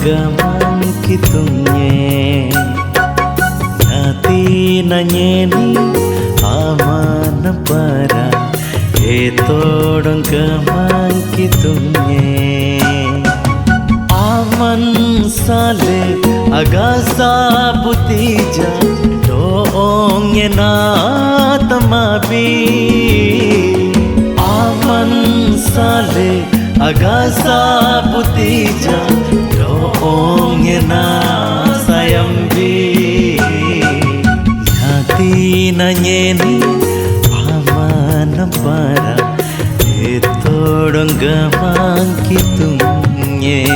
gamang kitungne Nati nanyeni aman para Etodong gamang kitungne Aman sale agasa putija Doong na tamabi Aman sale agasa putija Doong na sayambi Nyati nanyeni aman para Etodong gamang kitungne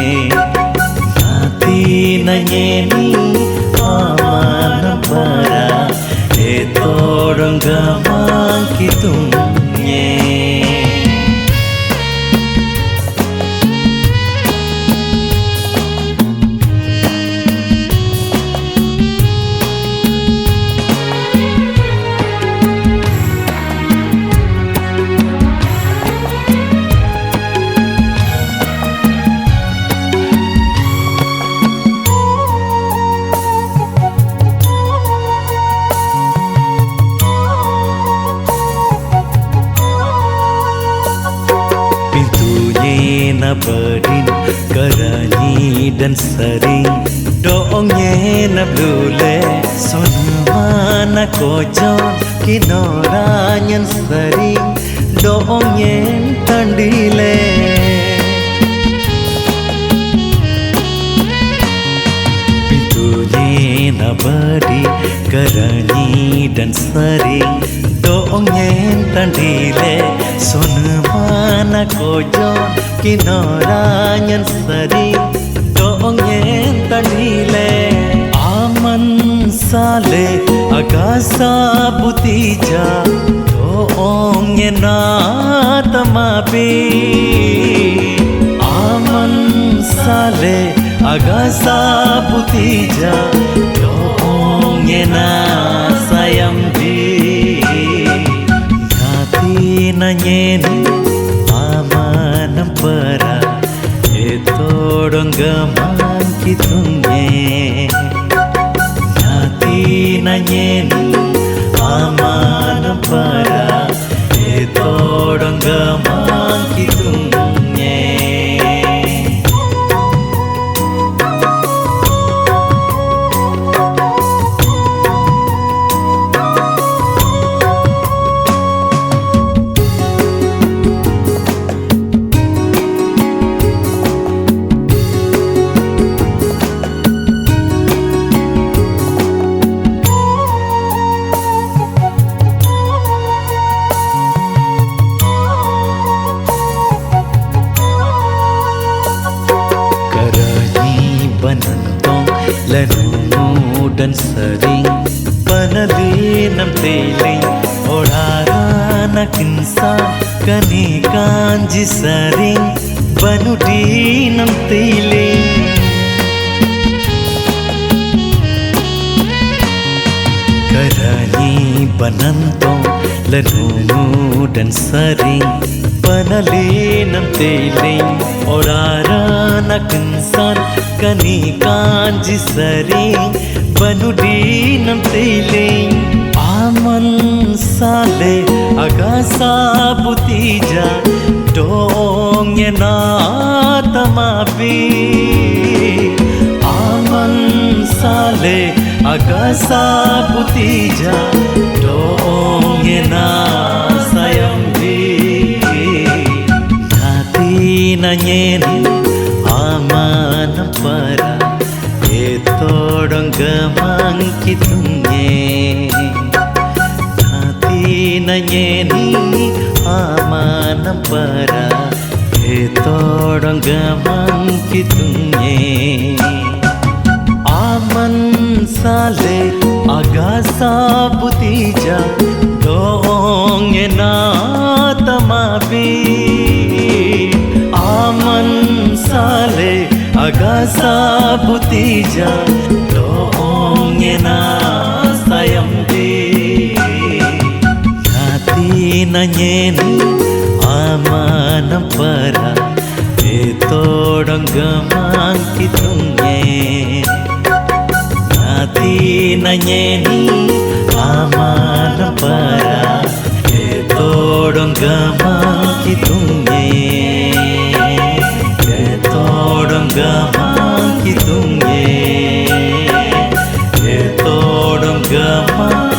Nyati nanyeni aman para Etodong gamang kitungne Na berdin kerani dan sering Doongnya na blule Sonma na kojon Kinoranyan sering Doongnya tandile Pintunya na berdin kerani dan sering Doongnya tandile Sonma na kojon Kinoranyan sering Doongnya tandile Aman sale agasa putija Doongnya na tamabi Aman sale agasa putija Doongnya na sayambi Nyati nanyeni aman para Etodong gamang kitungne Nyati nanyeni aman para Etodong gamang kitungne Penentong lenungu dan sering Penali nam teling Orara na kinsa Kani kanji sering Banudi nam teling Karani penentong lenungu dan sering Penali nam teling Orara na kinsan Kani kanji sering Banudi nam teling Aman sale agasa putija Doongnya na tamabi Aman sale agasa putija Doongnya na sayambi Nyati nanyeni aman para Etodong gamang kitungne Nyati nanyeni aman para Etodong gamang kitungne Aman sale agasa putija Doongnya na tamabi Aman sale agasa putija Doongnya na sayambi Nyati nanyeni aman para Etodong gamang kitungne Ngati nanyeni amana para todong gamang kitungye todong gamang kitungye todong gamang